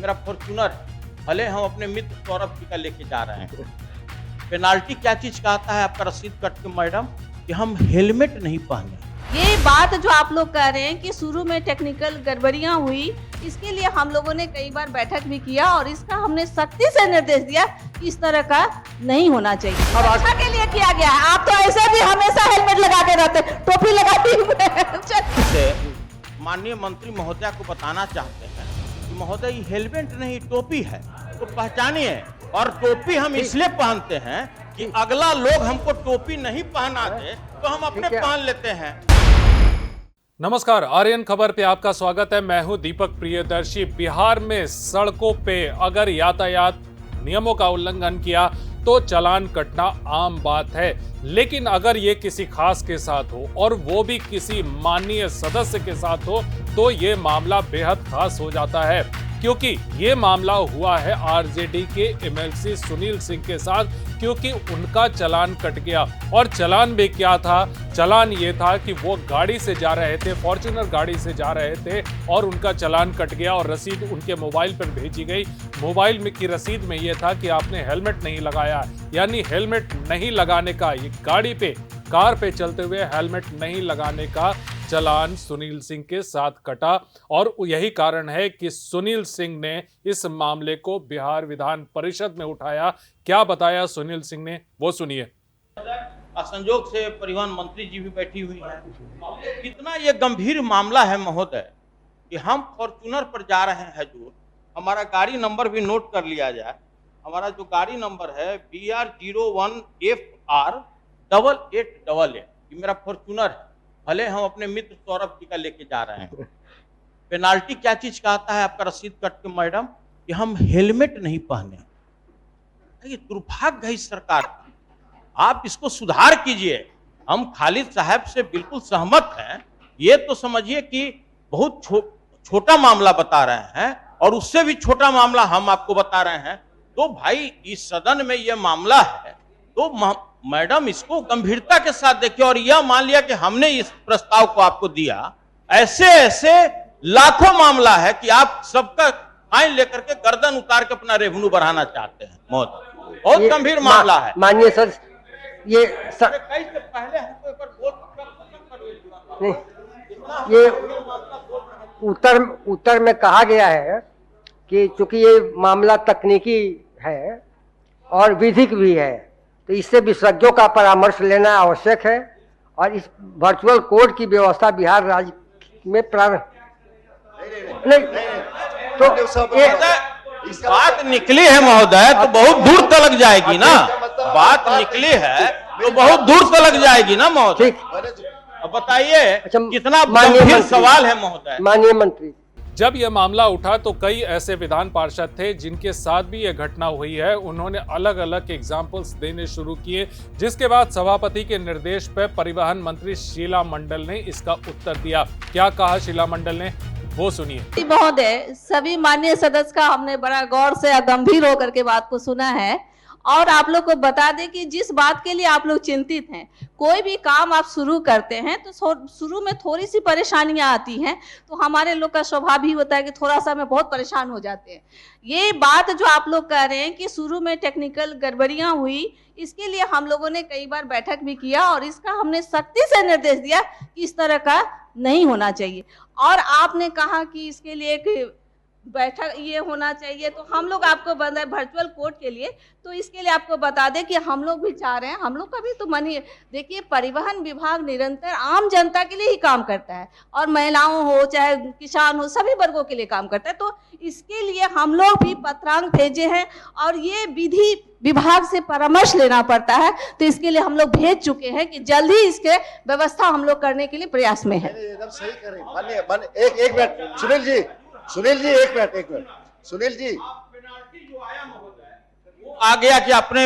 मेरा फॉर्च्यूनर है, भले हम अपने मित्र सौरभ जी का लेके जा रहे हैं। पेनाल्टी क्या चीज का आता है आपका रसीद कट के मैडम, कि हम हेलमेट नहीं पहने। ये बात जो आप लोग कह रहे हैं कि शुरू में टेक्निकल गड़बड़ियां हुई, इसके लिए हम लोगों ने कई बार बैठक भी किया और इसका हमने सख्ती से निर्देश दिया कि इस तरह का नहीं होना चाहिए। और अच्छा के लिए किया गया है। आप तो ऐसे भी हमेशा हेलमेट लगाते रहते, टोपी लगाते हुए। माननीय मंत्री महोदय को बताना चाहते हैं कि महोदय ये हेलमेट नहीं टोपी है, तो पहचानिए। और टोपी हम इसलिए पहनते हैं कि अगला लोग हमको टोपी नहीं पहना दे तो हम अपने पहन लेते हैं। नमस्कार, आर्यन खबर पे आपका स्वागत है। मैं हूं दीपक प्रियदर्शी। बिहार में सड़कों पे अगर यातायात नियमों का उल्लंघन किया तो चालान कटना आम बात है, लेकिन अगर ये किसी खास के साथ हो और वो भी किसी माननीय सदस्य के साथ हो तो ये मामला बेहद खास हो जाता है, क्योंकि ये मामला हुआ है आरजेडी के एमएलसी सुनील सिंह के साथ, क्योंकि उनका चालान कट गया। और चालान भी क्या था? चालान ये था कि वो गाड़ी से जा रहे थे, फॉर्च्यूनर गाड़ी से जा रहे थे और उनका चालान कट गया और रसीद उनके मोबाइल पर भेजी गई। मोबाइल में की रसीद में ये था कि आपने हेलमेट नहीं लगाया, यानी हेलमेट नहीं लगाने का, ये गाड़ी पे कार पे चलते हुए हेलमेट नहीं लगाने का चालान सुनील सिंह के साथ कटा। और यही कारण है कि सुनील सिंह ने इस मामले को बिहार विधान परिषद में उठाया। क्या बताया सुनील सिंह ने, वो सुनिए। संजोग से परिवहन मंत्री जी भी बैठी हुई है। कितना ये गंभीर मामला है महोदय कि हम फॉर्च्यूनर पर जा रहे हैं हजूर, हमारा गाड़ी नंबर भी नोट कर लिया जाए। हमारा जो गाड़ी नंबर है BR01FR 8888, ये मेरा फॉर्च्यूनर है, भले हम अपने मित्र सौरभ जी का लेके जा रहे हैं। पेनाल्टी क्या चीज का आता है आपका रसीद कट के मैडम, कि हम हेलमेट नहीं पहने। ये दुर्भाग्य है इस सरकार का, आप इसको सुधार कीजिए। हम खालिद साहब से बिल्कुल सहमत हैं। ये तो समझिए कि बहुत छोटा मामला बता रहे हैं और उससे भी छोटा मामला हम आपको बता रहे हैं। तो भाई इस सदन में ये मामला है तो मैडम इसको गंभीरता के साथ देखिए। और यह मान लिया कि हमने इस प्रस्ताव को आपको दिया, ऐसे ऐसे लाखों मामला है कि आप सबका फाइन लेकर के गर्दन उतार के अपना रेवेन्यू बढ़ाना चाहते हैं। बहुत गंभीर मामला है। माननीय सर, ये पहले ये उत्तर में कहा गया है कि चूंकि ये मामला तकनीकी है और विधिक भी है, तो इससे विशेषज्ञों का परामर्श लेना आवश्यक है। और इस वर्चुअल कोड की व्यवस्था बिहार राज्य में बात निकली है महोदय तो बहुत दूर तक जाएगी ना। बात निकली है तो बहुत दूर तक जाएगी ना महोदय। अब बताइए कितना गंभीर सवाल है महोदय। माननीय मंत्री, जब यह मामला उठा तो कई ऐसे विधान पार्षद थे जिनके साथ भी यह घटना हुई है। उन्होंने अलग अलग एग्जाम्पल्स देने शुरू किए, जिसके बाद सभापति के निर्देश पर परिवहन मंत्री शीला मंडल ने इसका उत्तर दिया। क्या कहा शीला मंडल ने, वो सुनिए। महोदय, सभी माननीय सदस्य का हमने बड़ा गौर से गंभीर होकर के बात को सुना है और आप लोग को बता दें कि जिस बात के लिए आप लोग चिंतित हैं, कोई भी काम आप शुरू करते हैं तो शुरू में थोड़ी सी परेशानियां आती हैं, तो हमारे लोग का स्वभाव ही होता है कि थोड़ा सा में बहुत परेशान हो जाते हैं। ये बात जो आप लोग कह रहे हैं कि शुरू में टेक्निकल गड़बड़ियां हुई, इसके लिए हम लोगों ने कई बार बैठक भी किया और इसका हमने सख्ती से निर्देश दिया कि इस तरह का नहीं होना चाहिए। और आपने कहा कि इसके लिए एक बैठक ये होना चाहिए, तो हम लोग आपको बताए वर्चुअल कोर्ट के लिए, तो इसके लिए आपको बता दें कि हम लोग भी चाह रहे हैं, हम लोग का भी तो मनी। देखिए, परिवहन विभाग निरंतर आम जनता के लिए ही काम करता है और महिलाओं हो चाहे किसान हो, सभी वर्गों के लिए काम करता है। तो इसके लिए हम लोग भी पत्रांक भेजे हैं और ये विधि विभाग से परामर्श लेना पड़ता है, तो इसके लिए हम लोग भेज चुके हैं कि जल्द ही इसके व्यवस्था हम लोग करने के लिए प्रयास में है। एकदम सही करें। एक मिनट सुनील जी एक मिनट सुनील जी, वो आ गया कि आपने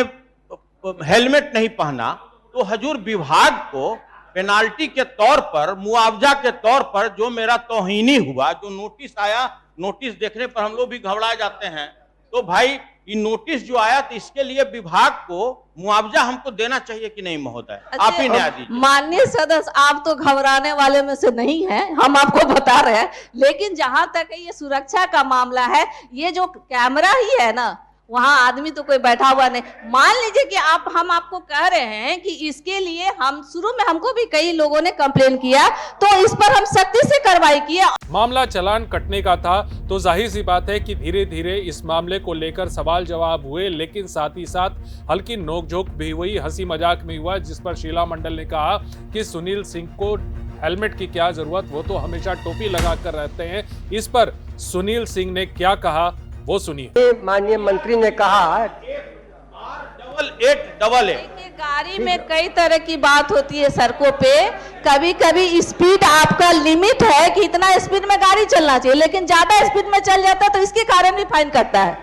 हेलमेट नहीं पहना, तो हजूर विभाग को पेनाल्टी के तौर पर, मुआवजा के तौर पर जो मेरा तौहीनी हुआ, जो नोटिस आया, नोटिस देखने पर हम लोग भी घबरा जाते हैं। तो भाई ये नोटिस जो आया तो इसके लिए विभाग को मुआवजा हमको देना चाहिए कि नहीं महोदय? आप ही न्याय दीजिए। माननीय सदस्य, आप तो घबराने वाले में से नहीं हैं, हम आपको बता रहे हैं, लेकिन जहां तक ये सुरक्षा का मामला है, ये जो कैमरा ही है ना, वहां आदमी तो कोई बैठा हुआ नहीं। मान लीजिए कि हम आपको कह रहे हैं कि इसके लिए हम शुरू में हमको भी कई लोगों ने कंप्लेन किया, तो इस पर हम सख्ती से कार्रवाई किए। मामला चालान कटने का था तो जाहिर सी बात है कि धीरे धीरे इस मामले को लेकर सवाल जवाब हुए, लेकिन साथ ही साथ हल्की नोकझोंक भी हुई, हंसी मजाक भी हुआ, जिस पर शीला मंडल ने कहा कि सुनील सिंह को हेलमेट की क्या जरूरत, वो तो हमेशा टोपी लगा कर रहते हैं। इस पर सुनील सिंह ने क्या कहा वो सुनिए। माननीय मंत्री ने कहा 8888। देखिए, गाड़ी में कई तरह की बात होती है सड़कों पे। कभी कभी स्पीड आपका लिमिट है कि इतना स्पीड में गाड़ी चलना चाहिए, लेकिन ज्यादा स्पीड में चल जाता है तो इसके कारण भी फाइन कटता है।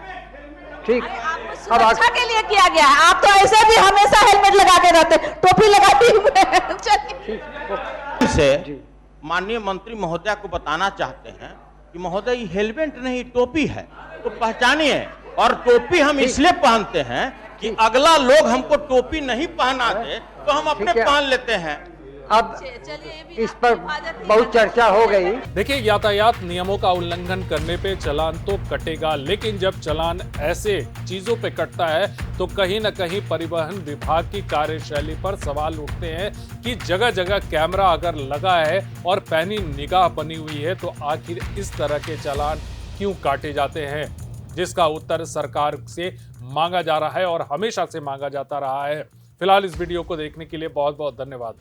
ठीक, आपको सुरक्षा के लिए किया गया है। आप तो ऐसे भी हमेशा हेलमेट लगा के रहते, टोपी लगाते हुए। चलिए से माननीय मंत्री महोदय को बताना चाहते हैं कि महोदय ये हेलमेट नहीं टोपी है, तो पहचानिए। और टोपी हम इसलिए पहनते हैं कि अगला लोग हमको टोपी नहीं पहना दे तो हम अपने पहन लेते हैं। अब चलिए, इस पर बहुत चर्चा हो गई। देखिए, यातायात नियमों का उल्लंघन करने पे चालान तो कटेगा, लेकिन जब चालान ऐसे चीजों पे कटता है तो कहीं ना कहीं परिवहन विभाग की कार्यशैली पर सवाल उठते हैं कि जगह जगह कैमरा अगर लगा है और पैनी निगाह बनी हुई है तो आखिर इस तरह के चालान क्यों काटे जाते हैं, जिसका उत्तर सरकार से मांगा जा रहा है और हमेशा से मांगा जाता रहा है। फिलहाल इस वीडियो को देखने के लिए बहुत बहुत धन्यवाद।